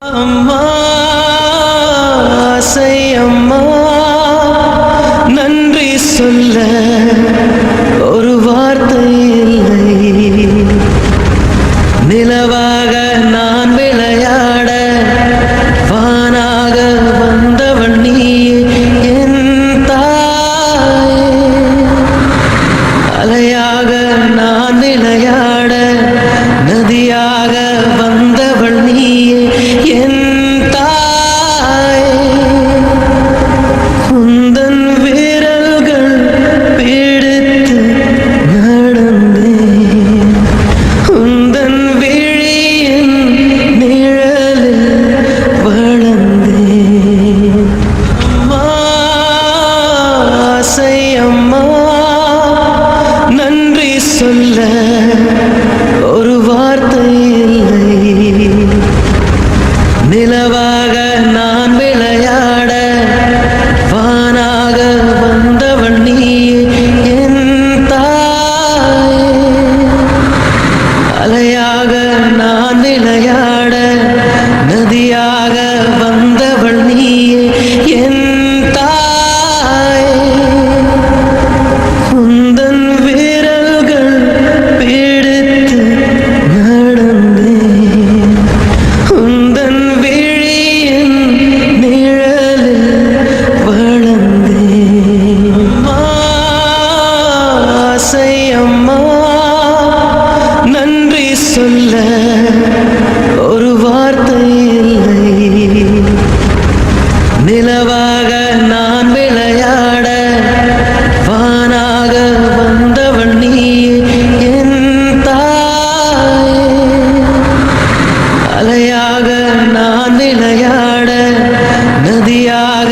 அம்மா ஆசை அம்மா நன்றி சொல்ல ஒரு வார்த்தை இல்லை. நிலவாக நான் விளையாட வானாக வந்தவன் நீயே என் தாயே. அலையாக நான் விளையாட நதியாக வந்தவள் நீயே என் தாயே. உந்தன் விரல்கள் பிடித்து நடந்தேன், உந்தன் விழியின் நிழலில் வளர்ந்தேன். அம்மா ஆசை அம்மா நன்றி சொல்ல ஒரு வார்த்தை இல்லை. நிலவாக நான் விளையாட வானாக வந்தவன் நீயே என் தாயே. அலையாக நான் விளையாட நதியாக வந்தவள் நீயே என் தாயே. உந்தன் விரல்கள் பிடித்து நடந்தேன், உந்தன் விழியின் நிழலில் வளர்ந்தேன். அம்மா ஆசை அம்மா நன்றி சொல்ல ஒரு வார்த்தை இல்லை. நிலவாக நான் விளையாட வானாக வந்தவன் நீயே என் தாயே. அலையாக நான் விளையாட நதியாக